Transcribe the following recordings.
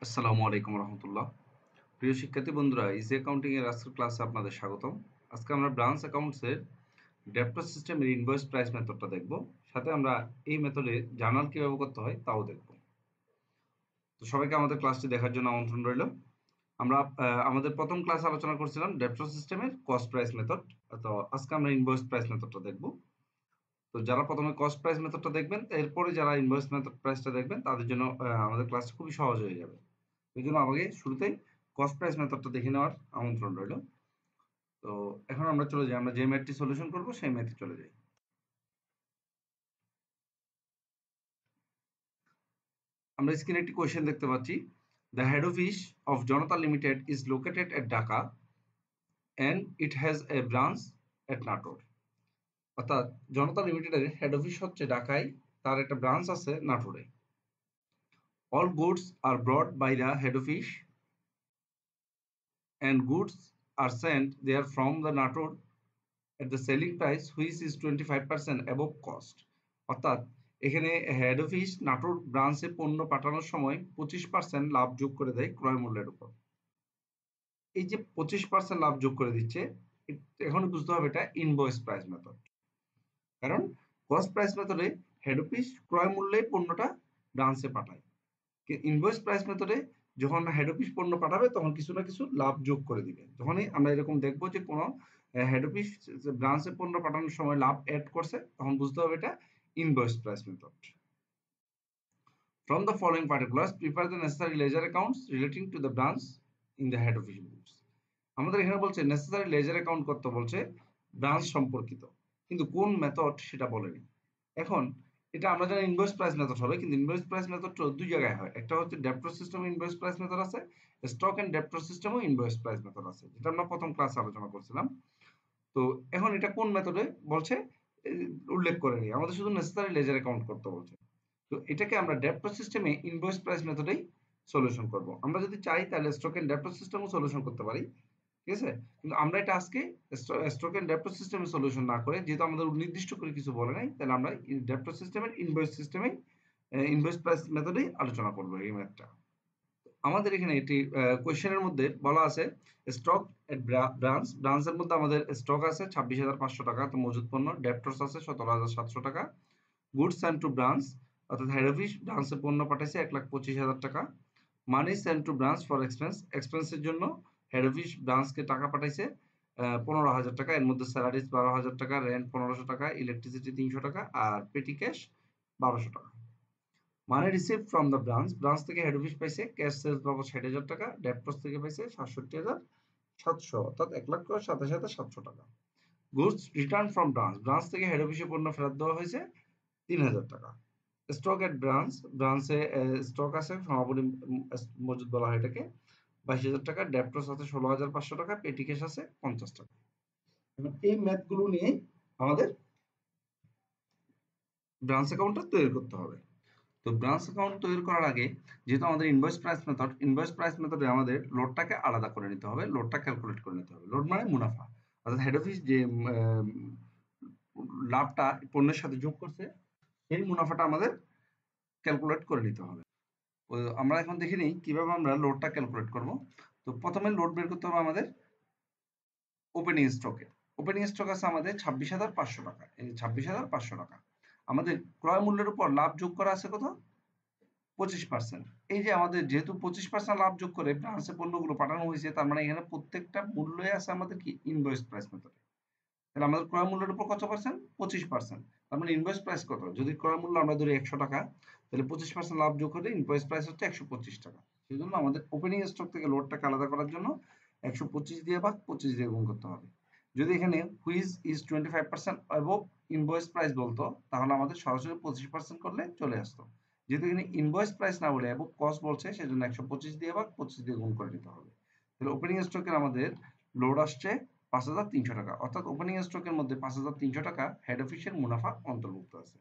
আসসালামু আলাইকুম রহমতুল্লাহ। প্রিয় শিক্ষার্থী বন্ধুরা, ইজি অ্যাকাউন্টিং এর আজকের ক্লাসে আপনাদের স্বাগতম। আজকে আমরা ব্রাঞ্চ অ্যাকাউন্টস এর ডেপ্টর সিস্টেমের ইনভয়েস প্রাইস মেথডটা দেখব। সাথে আমরা এই মেথডে জার্নাল কিভাবে করতে হয় তাও দেখব। তো সবাইকে আমাদের ক্লাসটি দেখার জন্য আমন্ত্রণ রইল। আমরা আমাদের প্রথম ক্লাসে আলোচনা করছিলাম ডেপ্টর সিস্টেমের কস্ট প্রাইস মেথড। তো আজকে আমরা ইনভয়েস প্রাইস মেথডটা দেখব। তো যারা প্রথমে কস্ট প্রাইস মেথডটা দেখবেন, এরপরে যারা ইনভয়েস মেথড প্রাইসটা দেখবেন তাদের জন্য আমাদের ক্লাসটা খুবই সহজ হয়ে যাবে। এই জন্য আমাকে শুরুতেই কস্ট প্রাইস মেথডটা দেখে নেওয়ার আমন্ত্রণ রইল। তো এখন আমরা চলে যাই, আমরা যে ম্যাথটি সলিউশন করব সেই ম্যাথে চলে যাই। আমরা স্ক্রিনে একটি কোয়েশ্চেন দেখতে পাচ্ছি, the head office of Janata limited is located at Dhaka and it has a branch at Natore. অর্থাৎ জনতা লিমিটেডের হেড অফিস হচ্ছে ঢাকায়, তার একটা ব্রাঞ্চ আছে নাটোরে। All goods are brought by the head office and goods are sent there from the Natore at the selling price which is 25% above cost। অর্থাৎ এখানে হেড অফিস নাটোর ব্রাঞ্চে পণ্য পাঠানোর সময় 25% লাভ যোগ করে দেয় ক্রয় মূল্যের উপর। এই যে 25% লাভ যোগ করে দিচ্ছে, এখন বুঝতে হবে এটা ইনভয়েস প্রাইস মেথড। কারণ কস্ট প্রাইস মেথডে হেড অফিস ক্রয় মূল্যে পণ্যটা ব্রাঞ্চে পাঠায়। ইনভয়েস প্রাইস মেথডে যখন হেড অফিস পণ্য পাঠাবে তখন কিছু না কিছু লাভ যোগ করে দিবে। যখনই আমরা এরকম দেখবো যে কোনো হেড অফিস ব্রাঞ্চে পণ্য পাঠানোর সময় লাভ অ্যাড করছে, তখন বুঝতে হবে এটা invoice price method. From the following particulars, prepare the necessary ledger accounts relating to the branch in the head office books। আমাদের এখানে বলছে নেসেসারি লেজার অ্যাকাউন্ট করতে বলছে ব্রাঞ্চ সম্পর্কিত, কিন্তু কোন মেথড সেটা বলেনি। এখন এটা আমরা জানি ইনভয়েস প্রাইস মেথড হবে, কিন্তু ইনভয়েস প্রাইস মেথড দুই জায়গায় হয়। একটা হচ্ছে debtor system invoice price method আছে, স্টক এন্ড ডেপ্টর সিস্টেমও ইনভয়েস প্রাইস মেথড আছে, যেটা আমরা প্রথম ক্লাসে আলোচনা করছিলাম। তো এখন এটা কোন মেথডে বলছে উল্লেখ করেনি, আমাদের শুধু নেসেসারি লেজার অ্যাকাউন্ট করতে বলছে। তো এটাকে আমরা ডেপ্টর সিস্টেমে ইনভয়েস প্রাইস মেথডেই সলিউশন করব। আমরা যদি চাই তাহলে স্টক এন্ড ডেপ্টর সিস্টেমও সলিউশন করতে পারি, ঠিক আছে? কিন্তু আমরা এটা আজকে স্টক এন্ড ডেপ্টর সিস্টেমে সলিউশন না করে, যেহেতু আমাদের নির্দিষ্ট করে কিছু বলে নাই, তাহলে আমরা ডেপ্টর সিস্টেমের ইনভয়েস সিস্টেমে ইনভয়েস প্রাইস মেথডেই আলোচনা করব এই ম্যাথটা। আমাদের এখানে এটি কোয়েশ্চেনের মধ্যে বলা আছে স্টক এট ব্রাঞ্চ। ব্রাঞ্চের মধ্যে আমাদের স্টক আছে 26,500 টাকা, তো মজুদ পণ্য। ডেপ্টরস আছে 17,700 টাকা। গুডস সেন্ট টু ব্রাঞ্চ, অর্থাৎ হেড অফিস ব্রাঞ্চে পণ্য পাঠাইছে 1,25,000 টাকা। Money sent to branch for expense, এক্সপেন্সের জন্য হেড অফিস ব্রাঞ্চকে টাকা পাঠাইছে 15,000 টাকা। এর মধ্যে স্যালারিজ 12,000 টাকা, রেন্ট 1500 টাকা, ইলেকট্রিসিটি 300 টাকা, আর পেটি ক্যাশ 1200 টাকা। মানি receive from the branch, branch থেকে হেড অফিস পাইছে ক্যাশ সেলস বাবদ 60,000 টাকা। ডেপ্টরস থেকে পাইছে 67,700, অর্থাৎ 1,27,700 টাকা। Goods return from branch, branch থেকে হেড অফিসে পণ্য ফেরত দেওয়া হয়েছে 3,000 টাকা। স্টক এট ব্রাঞ্চ, ব্রাঞ্চে স্টক আছে, সমাপনী মজুদ বলা হয় এটাকে, 22,000 টাকা। ডেপ্টরস আছে 16,500 টাকা। পেটি ক্যাশ আছে 50 টাকা। এখন এই ম্যাথ গুলো নিয়ে আমাদের ব্রাঞ্চ অ্যাকাউন্টটা তৈরি করতে হবে। তো ব্রাঞ্চ অ্যাকাউন্ট তৈরি করার আগে, যেহেতু আমাদের ইনভয়েস প্রাইস মেথডে আমাদের লোডটাকে আলাদা করে নিতে হবে, লোডটা ক্যালকুলেট করে নিতে হবে। লোড মানে মুনাফা, অর্থাৎ হেড অফিস যে লাভটা পণ্যের সাথে যোগ করছে, সেই মুনাফাটা আমাদের ক্যালকুলেট করে নিতে হবে। আমরা এখন দেখে নিই কিভাবে আমরা লোডটা ক্যালকুলেট করব। তো প্রথমে লোড বের করতে হবে আমাদের ওপেনিং স্টকে। ওপেনিং স্টক আছে আমাদের 26,500 টাকা। এই 26,500 টাকা আমাদের ক্রয় মূল্যের উপর লাভ যোগ করা আছে কত? 25%। এই যে আমাদের যেহেতু 25% লাভ যোগ করে ব্রাঞ্চে পণ্যগুলো পাঠানো হয়েছে, তার মানে এখানে প্রত্যেকটা মূল্যই আছে আমাদের কি ইনভয়েস প্রাইস মেথডে। তাহলে আমাদের ক্রয় মূল্যের উপর কত পার্সেন্ট? 25%। তার মানে ইনভয়েস প্রাইস কত? যদি ক্রয় মূল্য আমরা ধরি 100 টাকা, তাহলে 25% লাভ যোগ করে ইনভয়েস প্রাইস হচ্ছে 125 টাকা। সেই জন্য আমাদের ওপেনিং স্টক থেকে লোডটাকে আলাদা করার জন্য 125 দিয়ে ভাগ 25 দিয়ে গুণ করতে হবে। যদি এখানে which is 25% above invoice price বলতো, তাহলে আমাদের সরাসরি 25% করলে চলে আসতো। যেহেতু এখানে ইনভয়েস প্রাইস না বলে অ্যাবভ কস্ট বলছে, সেজন্য 125 দিয়ে ভাগ 25 দিয়ে গুণ করে নিতে হবে। তাহলে ওপেনিং স্টকের আমাদের লোড আসছে 5,300 টাকা, অর্থাৎ ওপেনিং স্টকের মধ্যে 5,300 টাকা হেড অফিসের মুনাফা অন্তর্ভুক্ত আছে।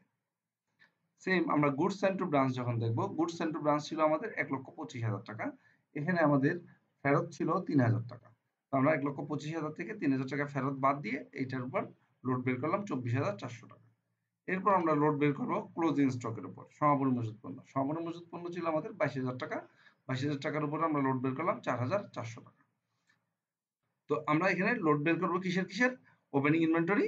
সেম আমরা গুডস সেন্ট টু ব্রাঞ্চ যখন দেখবো, গুডস সেন্ট টু ব্রাঞ্চ ছিল আমাদের 1,25,000 টাকা। এখানে আমাদের ফেরত ছিল 3,000 টাকা। তো আমরা 1,25,000 থেকে 3,000 টাকা ফেরত বাদ দিয়ে এইটার উপর লোড বের করলাম 24,400 টাকা। এরপর আমরা লোড বের করবো ক্লোজিং স্টকের উপর, সমাপনী মজুদ পণ্য। সমাপনী মজুদ পণ্য ছিল আমাদের 22,000 টাকা। 22,000 টাকার উপরে আমরা লোড বের করলাম 4,400 টাকা। তো আমরা এখানে লোড বের করবো কিসের ওপেনিং ইনভেন্টরি,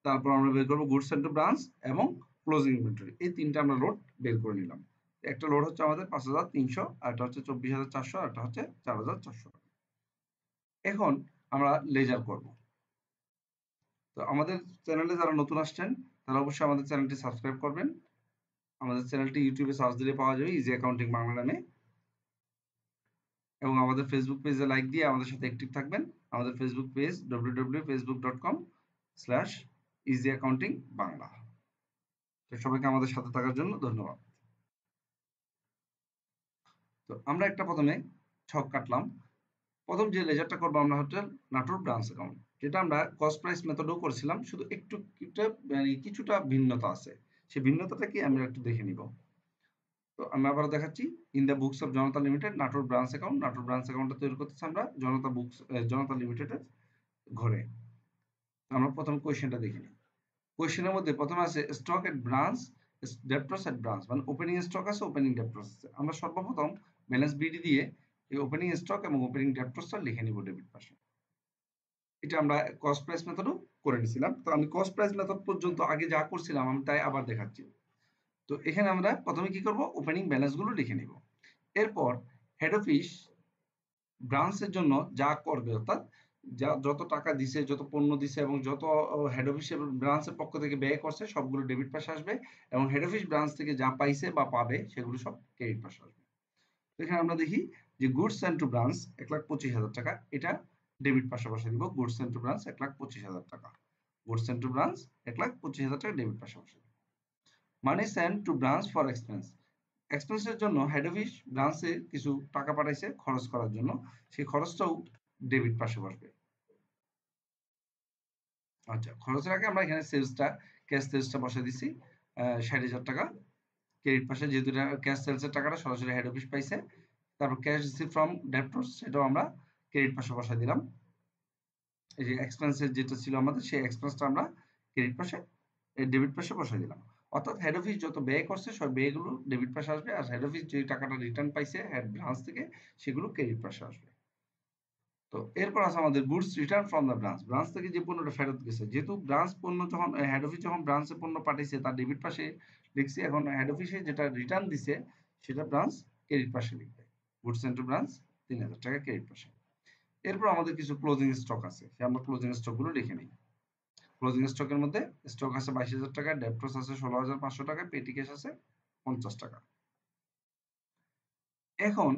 তারপর আমরা বের করবো গুডস সেন্ড টু ব্রাঞ্চ এবং ক্লোজিং ইনভেন্টরি। এই তিনটা আমরা লোড বের করে নিলাম। একটা লোড হচ্ছে আমাদের 5,300, আর একটা হচ্ছে 24,400, আর একটা হচ্ছে 4,400 টাকা। এখন আমরা লেজার করব। তো আমাদের চ্যানেলে যারা নতুন আসছেন তারা অবশ্যই আমাদের চ্যানেলটি সাবস্ক্রাইব করবেন। আমাদের চ্যানেলটি ইউটিউবে সার্চ দিলে পাওয়া যাবে ইজি অ্যাকাউন্টিং বাংলা নামে, এবং আমাদের ফেসবুক পেজে লাইক দিয়ে আমাদের সাথে অ্যাক্টিভ থাকবেন। আমাদের ফেসবুক পেজ www.facebook.com/easyaccountingbangla। তো সবাইকে আমাদের সাথে থাকার জন্য ধন্যবাদ। তো আমরা একটা প্রথমে ছক কাটলাম। প্রথম যে লেজারটা করবো আমরা হচ্ছে নাটোর ব্রাঞ্চ অ্যাকাউন্ট, যেটা আমরা কস্ট প্রাইস মেথডেও করেছিলাম, শুধু একটু কিছুটা ভিন্নতা আছে। সেই ভিন্নতাটা কি আমরা একটু দেখে নিব। তো আমি আবার দেখাচ্ছি, in the books of Janata limited Natore branch account. Natore branch অ্যাকাউন্টটা তৈরি করতেছি আমরা জনতা লিমিটেডের ঘরে। আমরা প্রথম কোয়েশ্চেনটা দেখে নিই। কোয়েশ্চেনের মধ্যে প্রথমে আছে স্টক এট ব্রাঞ্চ, ডেপ্টরস এট ব্রাঞ্চ, মানে ওপেনিং স্টক আছে, ওপেনিং ডেপ্টরস আছে। আমরা সর্বপ্রথম ব্যালেন্স বিডি দিয়ে এই ওপেনিং স্টক এবং ওপেনিং ডেপ্টরসটা লিখে নিব ডেবিট পাশে। এটা আমরা কস্ট প্রাইস মেথডও করে নিছিলাম। তো আমি কস্ট প্রাইস মেথড পর্যন্ত আগে যা করছিলাম আমি তাই আবার দেখাচ্ছি। তো এখানে আমরা প্রথমে কি করব, ওপেনিং ব্যালেন্স গুলো লিখে নিব। এরপর হেড অফিস ব্রাঞ্চের জন্য যা করবে, অর্থাৎ যত টাকা দিছে, যত পণ্য দিছে এবং যত হেড অফিস ব্রাঞ্চের পক্ষ থেকে ব্যয় করছে সবগুলো ডেবিট পাশে আসবে, এবং হেড অফিস ব্রাঞ্চ থেকে যা পাইছে বা পাবে সেগুলো সব ক্রেডিট পাশে আসবে। এখানে আমরা দেখি যে গুডস সেন্ট টু ব্রাঞ্চ 1,25,000 টাকা, এটা ডেবিট পাশে বসে দিব। গুডস সেন্ট টু ব্রাঞ্চ 1,25,000 টাকা, গুডস সেন্ট টু ব্রাঞ্চ 1,25,000 টাকা ডেবিট পাশে বসে দিব। Money sent to branch for expense, এক্সপেন্সের জন্য হেড অফিস ব্রাঞ্চে কিছু টাকা পাঠাইছে খরচ করার জন্য, সেই খরচটাও ডেবিট পাশে বসবে। আচ্ছা, খরচের আগে আমরা এখানে সেলসটা, ক্যাশ সেলসটা বসে দিছি 60,000 টাকা ক্রেডিট পাশে, যেহেতু ক্যাশ সেলসের টাকাটা সরাসরি হেড অফিস পাইছে। তারপর ক্যাশ রিসিভ ফ্রম ডেপ্টরস, সেটাও আমরা ক্রেডিট পাশে বসাই দিলাম। এই যে এক্সপেন্সের যেটা ছিল আমাদের, সেই এক্সপেন্সটা আমরা ক্রেডিট পাশে, ডেবিট পাশে বসাই দিলাম। অর্থাৎ হেড অফিস যত ব্যয় করছে সব ব্যয়গুলো ডেবিট পাশে আসবে, আর হেড অফিস যে টাকাটা রিটার্ন পাইছে হেড ব্রাঞ্চ থেকে সেগুলো ক্রেডিট পাশে আসবে। তো এরপর আছে আমাদের goods return from the branch, branch থেকে যে পণ্যটা ফেরত গেছে, যেহেতু ব্রাঞ্চ পণ্য যখন হেড অফিস যখন ব্রাঞ্চে পণ্য পাঠিয়েছে তার ডেবিট পাশে লিখছি, এখন হেড অফিসে যেটা রিটার্ন দিছে সেটা ব্রাঞ্চ ক্রেডিট পাশে লিখবে। গুডস সেন্ট টু ব্রাঞ্চ 3,000 টাকা ক্রেডিট পাশে। এরপর আমাদের কিছু ক্লোজিং স্টক আছে, আমরা ক্লোজিং স্টক গুলো লিখে নিই। ক্লোজিং স্টকের মধ্যে স্টক আছে 22,000 টাকা, ডেপ্টস আছে 16,500 টাকা, পেটি ক্যাশ আছে 50 টাকা। এখন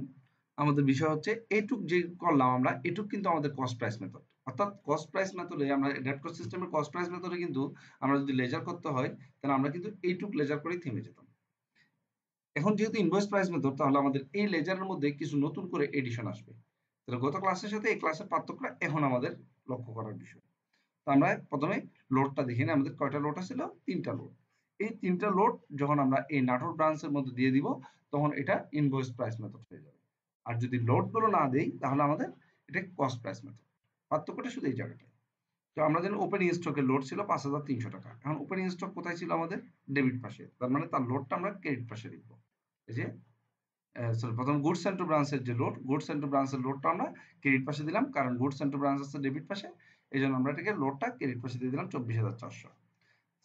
আমাদের বিষয় হচ্ছে এইটুক যে করলাম আমরা, এটুক কিন্তু আমাদের কস্ট প্রাইস মেথড। অর্থাৎ কস্ট প্রাইস মেথডে আমরা ডেপ্টর সিস্টেমের কস্ট প্রাইস মেথডে কিন্তু আমরা যদি লেজার করতে হয় তাহলে আমরা কিন্তু এইটুক লেজার করেই থেমে যেতাম। এখন যেহেতু ইনভয়েস প্রাইস মেথড, তাহলে আমাদের এই লেজারের মধ্যে কিছু নতুন করে এডিশন আসবে। তাহলে গত ক্লাসের সাথে এই ক্লাসের পার্থক্যটা এখন আমাদের লক্ষ্য করার বিষয়। তো আমরা প্রথমে লোডটা দেখে নিই, আমাদের কয়টা লোড ছিল, 3টা লোড। এই 3টা লোড যখন আমরা এই নাটোর ব্রাঞ্চের মধ্যে দিয়ে দিব তখন এটা ইনভয়েস প্রাইস মেথড হয়ে যাবে। আর যদি লোড গুলো না দেই তাহলে আমাদের এটা কস্ট প্রাইস মেথড। পার্থক্যটা শুধু এই জায়গাটায়। তো আমরা জানি ওপেনিং স্টকের লোড ছিল 5,300 টাকা। এখন ওপেনিং স্টক কোথায় ছিল আমাদের, ডেবিট পাশে, তার মানে তার লোডটা আমরা ক্রেডিট পাশে লিখবো। এই যে সরি, প্রথম গুডস সেন্ট টু ব্রাঞ্চের যে লোড, গুডস সেন্ট টু ব্রাঞ্চের লোডটা আমরা ক্রেডিট পাশে দিলাম, কারণ গুডস সেন্ট টু ব্রাঞ্চ আছে ডেবিট পাশে, এই জন্য আমরা এটাকে লোডটা ক্রেডিট পাশে দিয়ে দিলাম 24,400।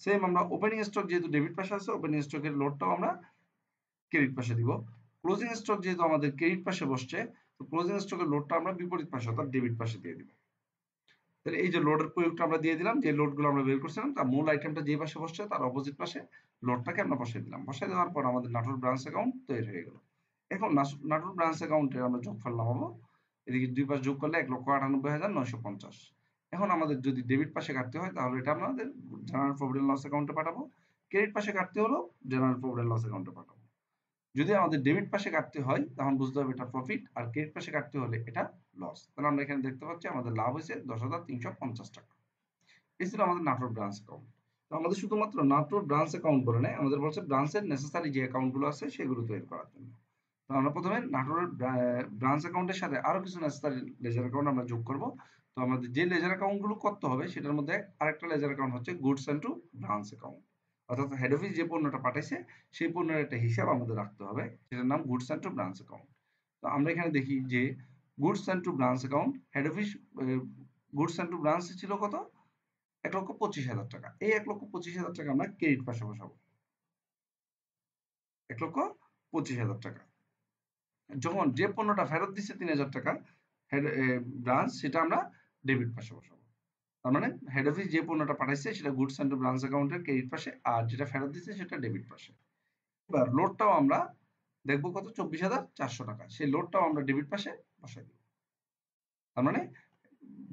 সেম আমরা ওপেনিং স্টক যেহেতু ডেবিট পাশে আছে, ওপেনিং স্টকের লোডটাও আমরা ক্রেডিট পাশে দিব। ক্লোজিং স্টক যেহেতু আমাদের ক্রেডিট পাশে বসছে, তো ক্লোজিং স্টকের লোডটা আমরা বিপরীত পাশে অর্থাৎ ডেবিট পাশে দিয়ে দিব। তাহলে এই যে লোডের প্রয়োগটা আমরা দিয়ে দিলাম, যে লোডগুলো আমরা বের করছিলাম তার মূল আইটেমটা যে পাশে বসছে তার অপোজিট পাশে লোডটাকে আমরা বসাই দিলাম। বসাই দেওয়ার পর আমাদের নাটোর ব্রাঞ্চ অ্যাকাউন্ট তৈরি হয়ে গেল। এখন নাটোর ব্রাঞ্চ অ্যাকাউন্টে আমরা যোগফল নামাবো, এদিকে দুই পাশ যোগ করলে 1,98,950। এখন আমাদের যদি ডেবিট পাশে কাটতে হয় তাহলে এটা আমাদের জেনারেল প্রফিট লস অ্যাকাউন্টে পাঠাবো, ক্রেডিট পাশে কাটতে হলো জেনারেল প্রফিট লস অ্যাকাউন্টে পাঠাবো। যদি আমাদের ডেবিট পাশে কাটতে হয় তখন বুঝতে হবে এটা প্রফিট, আর ক্রেডিট পাশে কাটতে হলে এটা লস। তাহলে আমরা এখানে দেখতে পাচ্ছি আমাদের লাভ হয়েছে 10,350 টাকা। এই ছিল আমাদের নাটোর ব্রাঞ্চ অ্যাকাউন্ট। তো আমাদের শুধুমাত্র নাটোর ব্রাঞ্চ অ্যাকাউন্ট বলে নাই, আমাদের বলছে ব্রাঞ্চের নেসেসারি যে অ্যাকাউন্টগুলো আছে সেগুলো তৈরি করার জন্য। তো আমরা প্রথমে নাটোরের ব্রাঞ্চ অ্যাকাউন্টের সাথে আরো কিছু নেসেসারি লেজার অ্যাকাউন্ট আমরা যোগ করব। তো আমাদের যে লেজার অ্যাকাউন্টগুলো করতে হবে সেটার মধ্যে আরেকটা লেজার অ্যাকাউন্ট হচ্ছে goods sent to branch account. অর্থাৎ হেড অফিস যে পণ্যটা পাঠাইছে সেই পণ্যের একটা হিসাব আমাদের রাখতে হবে, সেটার নাম goods sent to branch account. তো আমরা এখানে দেখি যে goods sent to branch account head office goods sent to branch ছিল কত 1,25,000 টাকা। এই 1,25,000 টাকা আমরা ক্রেডিট পাশে বসাবো। 1,25,000 টাকা। যখন যে পণ্যটা ফেরত দিচ্ছে 3,000 টাকা হেড ব্রাঞ্চ সেটা আমরা ডেবিট পাশে বসাবো। তার মানে হেড অফিস যে পণ্যটা পাঠাইছে সেটা গুডস এন্ড টু ব্রাঞ্চ অ্যাকাউন্টের ক্রেডিট পাশে আর যেটা ফেরত দিচ্ছে সেটা ডেবিট পাশে। এবার লোডটাও আমরা দেখবো কত 24,400 টাকা। সেই লোডটাও আমরা ডেবিট পাশে বসাই দিব। তার মানে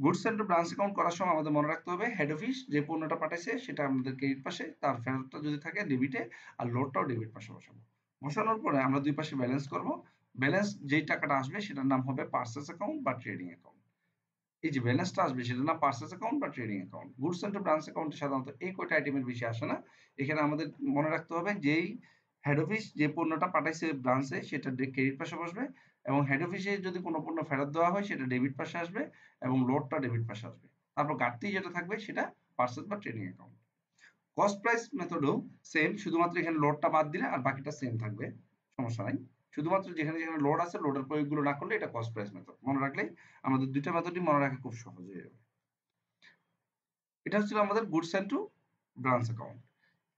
গুডস এন্ড ব্রাঞ্চ অ্যাকাউন্ট করার সময় আমাদের মনে রাখতে হবে হেড অফিস যে পণ্যটা পাঠাইছে সেটা আমাদের ক্রেডিট পাশে, তার ফেরতটা যদি থাকে ডেবিটে, আর লোডটাও ডেবিট পাশে বসাবো। বসানোর পরে আমরা দুই পাশে ব্যালেন্স করব। ব্যালেন্স যেই টাকাটা আসবে সেটার নাম হবে পারচেজ অ্যাকাউন্ট বা ট্রেডিং অ্যাকাউন্ট। এই যে ব্যালেন্সটা আসবে সেটার নাম পারচেজ অ্যাকাউন্ট বা trading account. Goods sent branch অ্যাকাউন্টে সাধারণত এই কয়টা আইটেমের বেশি আসে না। এখানে আমাদের মনে রাখতে হবে যেই হেড অফিস যে পণ্যটা পাঠাইছে ব্রাঞ্চে সেটা ক্রেডিট পাশে বসবে, এবং হেড অফিসে যদি কোনো পণ্য ফেরত দেওয়া হয় সেটা ডেবিট পাশে আসবে এবং লোডটা ডেবিট পাশে আসবে। তারপর ঘাটতি যেটা থাকবে সেটা পারচেজ বা ট্রেডিং অ্যাকাউন্ট। কস্ট প্রাইস মেথডও সেম, শুধুমাত্র এখানে লোডটা বাদ দিলে আর বাকিটা সেম থাকবে, সমস্যা নাই। শুধুমাত্র যেখানে যেখানে লোড আছে লোডের প্রয়োগগুলো না করলে এটা কস্ট প্রাইস মেথড মনে রাখলেই আমাদের দুইটা মেথডই মনে রাখা খুব সহজ হয়ে যাবে। এটা হচ্ছিল আমাদের goods sent to branch account.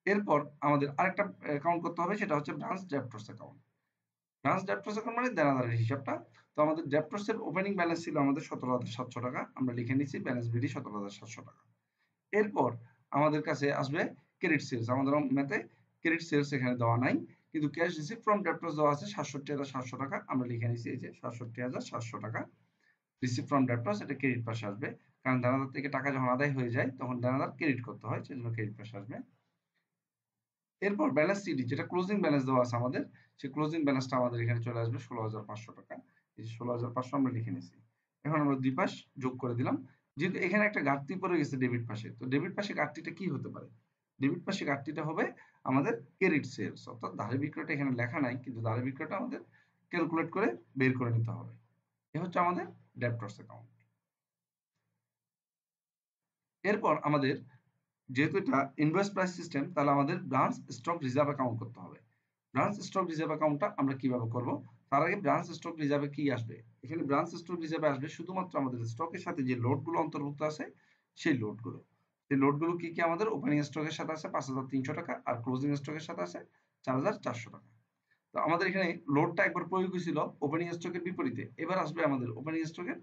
এরপর আমাদের আরেকটা অ্যাকাউন্ট করতে হবে, সেটা হচ্ছে branch debtors account. Branch debtors account মানে দেনাদারের হিসাবটা। তো আমাদের ডেপ্টরস এর ওপেনিং ব্যালেন্স ছিল আমাদের 17,700 টাকা, আমরা লিখে নিচ্ছি ব্যালেন্স বিডি 17,700 টাকা। এরপর আমাদের কাছে আসবে ক্রেডিট সেলস। আমাদের ম্যাথে ক্রেডিট সেলস এখানে দেওয়া নাই, কিন্তু ক্যাশ রিসিভ ফ্রম ডেপ্টরস দেওয়া আছে 67,700 টাকা, আমরা লিখে নিচ্ছি এই যে 67,700 টাকা রিসিভ ফ্রম ডেপ্টরস, এটা ক্রেডিট পাশে আসবে, কারণ দেনাদার থেকে টাকা যখন আদায় হয়ে যায় তখন দেনাদার ক্রেডিট করতে হয়, সেজন্য ক্রেডিট পাশে আসবে। এরপর ব্যালেন্স সিডি যেটা ক্লোজিং ব্যালেন্স দেওয়া আছে আমাদের, সেই ক্লোজিং ব্যালেন্সটা আমাদের এখানে চলে আসবে 16,500 টাকা। এই যে 16,500 আমরা লিখে নিয়েছি। এখন আমরা দুই পাশ যোগ করে দিলাম। যেহেতু এখানে একটা ঘাটতি পড়ে গেছে ডেবিট পাশে, তো ডেবিট পাশে ঘাটতিটা কি হতে পারে? ডেবিট পাশে ঘাটতিটা হবে আমাদের ক্রেডিট সেলস, অর্থাৎ ধারে বিক্রয়টা এখানে লেখা নাই, কিন্তু ধারে বিক্রয়টা আমাদের ক্যালকুলেট করে বের করে নিতে হবে। এ হচ্ছে আমাদের ডেপ্টরস অ্যাকাউন্ট। এরপর আমাদের যেহেতু এটা ইনভয়েস প্রাইস সিস্টেম, তাহলে আমাদের ব্রাঞ্চ স্টক রিজার্ভ অ্যাকাউন্ট করতে হবে। ব্রাঞ্চ স্টক রিজার্ভ অ্যাকাউন্টটা আমরা কিভাবে করব? তার আগে ব্রাঞ্চ স্টক রিজার্ভে কি আসবে? এখানে ব্রাঞ্চ স্টক রিজার্ভে আসবে শুধুমাত্র আমাদের স্টকের সাথে যে লোডগুলো অন্তর্ভুক্ত আছে সেই লোডগুলো। সেই লোডগুলো কি কি আমাদের ওপেনিং স্টকের সাথে আছে 5,300 টাকা, আর ক্লোজিং স্টকের সাথে আছে 4,400 টাকা। তো আমাদের এখানে লোডটা একবার প্রয়োগ হয়েছিল ওপেনিং স্টকের বিপরীতে, এবার আসবে আমাদের ওপেনিং স্টকের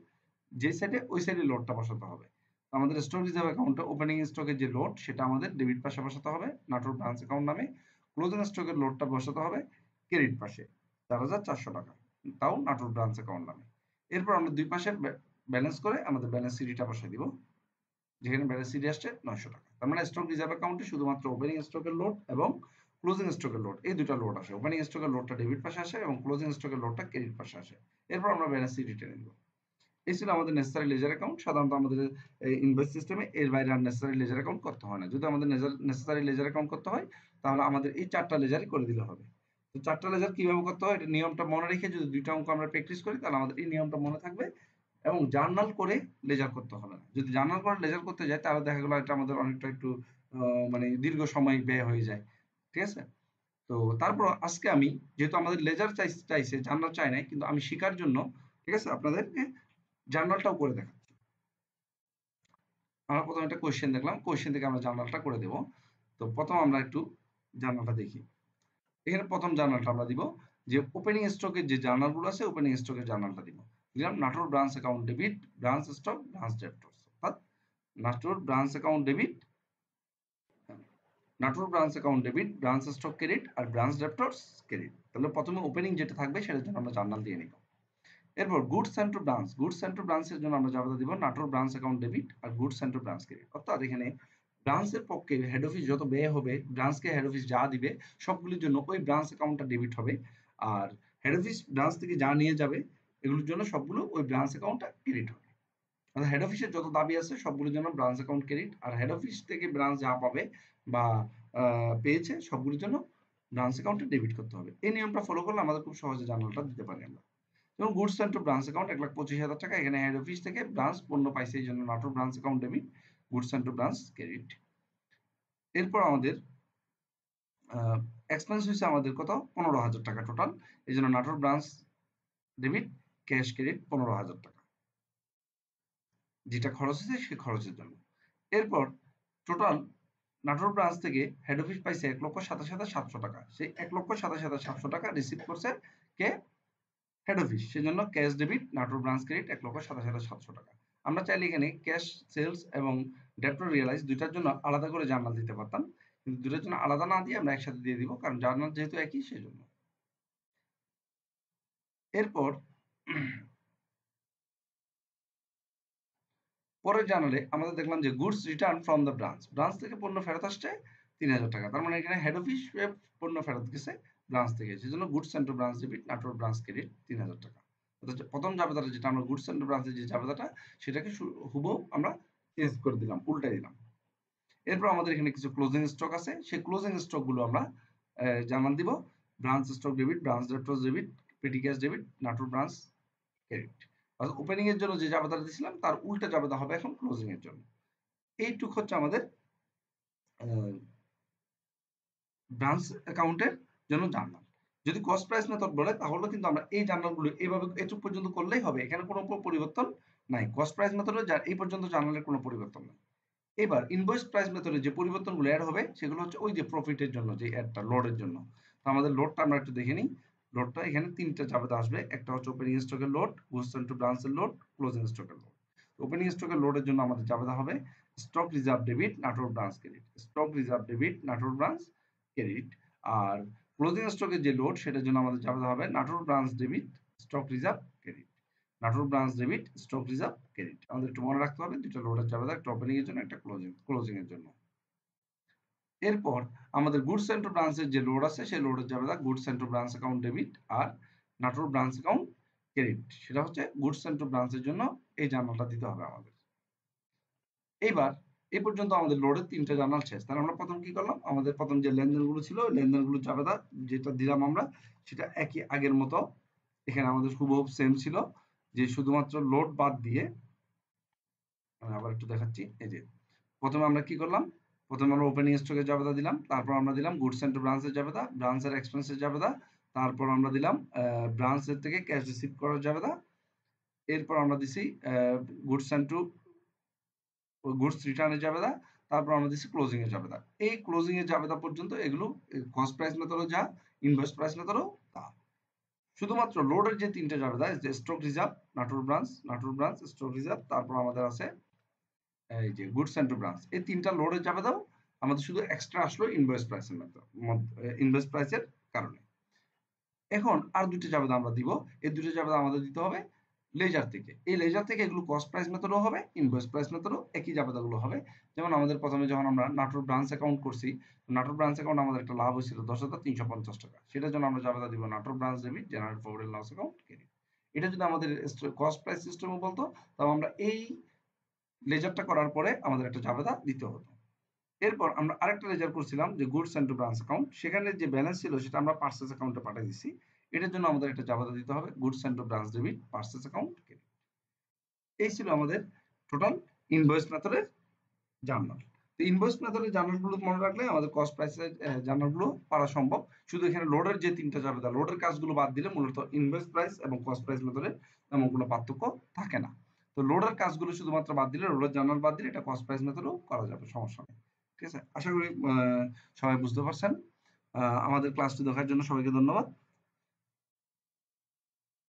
যে সাইডে ওই সাইডে লোডটা বসাতে হবে। আমাদের স্টক রিজার্ভ অ্যাকাউন্টে ওপেনিং স্টকের যে লোড সেটা আমাদের ডেবিট পাশে বসাতে হবে নাটোর ব্রাঞ্চ অ্যাকাউন্ট নামে। ক্লোজিং স্টকের লোডটা বসাতে হবে ক্রেডিট পাশে 4,400 টাকা, তাও নাটোর ব্রাঞ্চ অ্যাকাউন্ট নামে। এরপর আমরা দুই পাশে ব্যালেন্স করে আমাদের ব্যালেন্স সিডিটা বসাই দিব, যেখানে ব্যালেন্স সিডি আসছে 900 টাকা। তার মানে স্টক রিজার্ভ অ্যাকাউন্টে শুধুমাত্র ওপেনিং স্টকের লোড এবং ক্লোজিং স্টকের লোড, এই দুটো লোড আসে। ওপেনিং স্টকের লোডটা ডেবিট পাশে আসে এবং ক্লোজিং স্টকের লোডটা ক্রেডিট পাশে আসে। এরপর আমরা ব্যালেন্স সিডি টেনে দিব। এই ছিল আমাদের নেসেসারি লেজার অ্যাকাউন্ট। সাধারণত আমাদের ইনভয়েস সিস্টেমে এর বাইরে আর নেসেসারি লেজার অ্যাকাউন্ট করতে হয় না। যদি আমাদের নেসেসারি লেজার অ্যাকাউন্ট করতে হয় তাহলে আমাদের এই 4টা লেজারই করে দিলে হবে। তো 4টা লেজার কিভাবে করতে হয় এটা নিয়মটা মনে রেখে যদি দুইটা অঙ্ক আমরা প্র্যাকটিস করি তাহলে আমাদের এই নিয়মটা মনে থাকবে, এবং জার্নাল করে লেজার করতে হবে না। যদি জার্নাল করে লেজার করতে যাই তাহলে দেখা গেল এটা আমাদের অনেকটা একটু মানে দীর্ঘ সময় ব্যয় হয়ে যায়। ঠিক আছে? তো তারপর আজকে আমি যেহেতু আমাদের লেজার চাইছে জার্নাল চাই নাই, কিন্তু আমি শেখার জন্য ঠিক আছে আপনাদেরকে জার্নালটাও করে দেখাচ্ছি। আমরা প্রথমে একটা কোয়েশ্চেন দেখলাম, কোয়েশ্চেন থেকে আমরা জার্নালটা করে দেব। তো প্রথম আমরা একটু জার্নালটা দেখি। এখানে প্রথম জার্নালটা আমরা দিব যে ওপেনিং স্টকের যে জার্নালগুলো আছে ওপেনিং স্টকের জার্নালটা দিব। দিলাম Natore branch account debit, branch stock, branch debtors, অর্থাৎ Natore branch account debit, Natore branch account debit, branch stock credit আর ব্রাঞ্চ ডেপ্টরস ক্রেডিট। তাহলে প্রথমে ওপেনিং যেটা থাকবে সেটার জন্য আমরা জার্নাল দিয়ে নিব। এরপর goods sent to branch, goods sent to ব্রাঞ্চের জন্য আমরা জার্নাল দিব নাটোর ব্রাঞ্চ অ্যাকাউন্ট ডেবিট আর goods sent to branch credit. অর্থাৎ এখানে ব্রাঞ্চের পক্ষে হেড অফিস যত ব্যয় হবে, ব্রাঞ্চকে হেড অফিস যা দিবে সবগুলোর জন্য ওই ব্রাঞ্চ অ্যাকাউন্টটা ডেবিট হবে, আর হেড অফিস ব্রাঞ্চ থেকে যা নিয়ে যাবে এগুলোর জন্য সবগুলো ওই ব্রাঞ্চ অ্যাকাউন্টটা ক্রেডিট হবে। অর্থাৎ হেড অফিসের যত দাবি আছে সবগুলোর জন্য ব্রাঞ্চ অ্যাকাউন্ট ক্রেডিট, আর হেড অফিস থেকে ব্রাঞ্চ যা পাবে বা পেয়েছে সবগুলোর জন্য ব্রাঞ্চ অ্যাকাউন্টে ডেবিট করতে হবে। এই নিয়মটা ফলো করলে আমাদের খুব সহজে জার্নালটা দিতে পারি আমরা। যেমন goods sent to branch account 1,25,000 টাকা, এখানে হেড অফিস থেকে ব্রাঞ্চ পণ্য পাইছে এই জন্য Natore branch account debit, goods sent to branch credit. এরপর আমাদের এক্সপেন্স হয়েছে আমাদের কত 15,000 টাকা টোটাল, এই জন্য Natore branch debit, cash credit 15,000 টাকা, যেটা খরচ হয়েছে সেই খরচের জন্য। এরপর টোটাল নাটোর ব্রাঞ্চ থেকে হেড অফিস পাইছে 1,27,700 টাকা। সেই 1,27,700 টাকা রিসিভ করছে কে? Head office. সেজন্য cash debit, Natore branch credit 1,27,700 টাকা। আমরা চাইলে এখানে ক্যাশ সেলস এবং ডেপ্ট রিয়ালাইজ দুইটার জন্য আলাদা করে জার্নাল দিতে পারতাম, কিন্তু দুটার জন্য আলাদা না দিয়ে আমরা একসাথে দিয়ে দিব, কারণ জার্নাল যেহেতু একই সেজন্য। এরপর পরের জার্নালে আমাদের দেখলাম যে goods return from the branch, branch থেকে পণ্য ফেরত আসছে 3,000 টাকা। তার মানে এখানে হেড অফিস পণ্য ফেরত গেছে ব্রাঞ্চ থেকে, সেজন্য goods sent to branch debit, Natore branch credit 3,000 টাকা। অর্থাৎ প্রথম জাবেদাটা যেটা আমরা গুডস সেন্টার ব্রাঞ্চের যে জাবেদাটা, সেটাকে হুবহু আমরা চেঞ্জ করে দিলাম, উল্টাই দিলাম। এরপর আমাদের এখানে কিছু ক্লোজিং স্টক আছে, সেই ক্লোজিং স্টক গুলো আমরা জার্নাল দিব। Branch stock debit, branch debtors debit, petty cash debit, Natore branch credit. অর্থাৎ ওপেনিং এর জন্য যে জাবেদাটা দিয়েছিলাম তার উল্টা জাবেদা হবে এখন ক্লোজিং এর জন্য। এইটুক হচ্ছে আমাদের ব্রাঞ্চ অ্যাকাউন্টের জন্য জার্নাল। যদি কস্ট প্রাইস মেথড বলে তাহলে কিন্তু আমরা এই জার্নালগুলো এইভাবে এটুক পর্যন্ত করলেই হবে, এখানে কোনো পরিবর্তন নাই। কস্ট প্রাইস মেথডে এই পর্যন্ত জার্নালের কোনো পরিবর্তন নাই। এবার ইনভয়েস প্রাইস মেথডে যে পরিবর্তনগুলো অ্যাড হবে সেগুলো হচ্ছে ওই যে প্রফিটের জন্য যে অ্যাডটা, লোডের জন্য। তো আমাদের লোডটা আমরা একটু দেখে নিই। লোডটা এখানে তিনটা জাবেদা আসবে, একটা হচ্ছে ওপেনিং স্টকের লোড, গুডস টু ব্রাঞ্চের লোড, ক্লোজিং স্টকের লোড। ওপেনিং স্টকের লোডের জন্য আমাদের জাবেদা হবে stock reserve debit, Natore branch credit, stock reserve debit, Natore branch credit. আর ক্লোজিং স্টকের যে লোড সেটার জন্য আমাদের জাবেদা হবে Natore branch debit, stock reserve credit, Natore branch debit, stock reserve credit. আমাদের একটু মনে রাখতে হবে দুটো লোডের জাবেদা, একটা ওপেনিং এর জন্য, একটা ক্লোজিং এর জন্য। এরপর আমাদের গুডস সেন্টার ব্রাঞ্চের যে লোড আছে সেই লোডের জাবেদা goods sent to branch account debit আর নাটোর ব্রাঞ্চ অ্যাকাউন্ট ক্রেডিট। সেটা হচ্ছে গুডস সেন্টার ব্রাঞ্চের জন্য এই জার্নালটা দিতে হবে আমাদের। এইবার এই পর্যন্ত আমাদের লোডের তিনটা জার্নাল শেষ। তাহলে আমরা প্রথম কি করলাম, আমাদের প্রথম যে লেনদেনগুলো ছিল লেনদেনগুলো জাবেদা যেটা দিলাম আমরা সেটা একই আগের মতো এখানে আমাদের হুবহু সেম ছিল, যে শুধুমাত্র লোড বাদ দিয়ে আমি আবার একটু দেখাচ্ছি। এই যে প্রথমে আমরা কি করলাম, প্রথমে আমরা ওপেনিং স্টকের জাবেদা দিলাম, তারপর আমরা দিলাম গুডস সেন্টার ব্রাঞ্চের জাবেদা, ব্রাঞ্চের এক্সপেন্সের জাবেদা, তারপর আমরা দিলাম ব্রাঞ্চের থেকে ক্যাশ রিসিভ করার জাবেদা, এরপর আমরা দিছি গুডস সেন্টার গুডস রিটার্নের জাবেদা, তারপর আমরা দিছি ক্লোজিং এর জাবেদা। এই ক্লোজিং এর জাবেদা পর্যন্ত এগুলো কস্ট প্রাইস মেথডও যা, ইনভয়েস প্রাইস মেথডও তা। শুধুমাত্র লোডের যে তিনটা জাবেদা, যে stock reserve, Natore branch stock reserve, তারপর আমাদের আছে এই যে গুডস সেন্টার ব্রাঞ্চ, এই তিনটা লোডের জাবেদাও আমাদের শুধু এক্সট্রা আসলো ইনভয়েস প্রাইসের মেথড, ইনভয়েস প্রাইসের কারণে। এখন আর দুটো জাবেদা আমরা দিব, এই দুটো জাবেদা আমাদের দিতে হবে লেজার থেকে। এই লেজার থেকে এগুলো কস্ট প্রাইস মেথডও হবে, ইনভয়েস প্রাইস মেথডও একই জাবেদাগুলো হবে। যেমন আমাদের প্রথমে যখন আমরা নাটোর ব্রাঞ্চ অ্যাকাউন্ট করছি, নাটোর ব্রাঞ্চ অ্যাকাউন্ট আমাদের একটা লাভ হয়েছিল 10,350 টাকা, সেটার জন্য আমরা জাবেদা দিব Natore branch debit, generate profit and loss account credit. এটা যদি আমাদের কস্ট প্রাইস সিস্টেমে বলতো তাহলে আমরা এই লেজারটা করার পরে আমাদের একটা জাবেদা দিতে হতো। এরপর আমরা আরেকটা লেজার করছিলাম যে গুডস সেন্টার ব্রাঞ্চ অ্যাকাউন্ট, সেখানে যে ব্যালেন্স ছিল সেটা আমরা পারচেজ অ্যাকাউন্টে পাঠিয়ে দিচ্ছি। এটার জন্য আমাদের একটা জাবেদা দিতে হবে goods sent to branch debit, purchase account credit. এই ছিল আমাদের টোটাল ইনভয়েস মেথডের জার্নাল। তো ইনভয়েস মেথডের জার্নালগুলো মনে রাখলে আমাদের কস্ট প্রাইসের জার্নালগুলো পারা সম্ভব। শুধু এখানে লোডের যে তিনটা জাবেদা, লোডের কাজগুলো বাদ দিলে মূলত ইনভয়েস প্রাইস এবং কস্ট প্রাইস মেথডের তেমন কোনো পার্থক্য থাকে না। তো লোডের কাজগুলো শুধুমাত্র বাদ দিলে, লোডের জার্নাল বাদ দিলে এটা কস্ট প্রাইস মেথডেও করা যাবে, সমস্যা নেই। ঠিক আছে, আশা করি সবাই বুঝতে পারছেন। আমাদের ক্লাসটি দেখার জন্য সবাইকে ধন্যবাদ।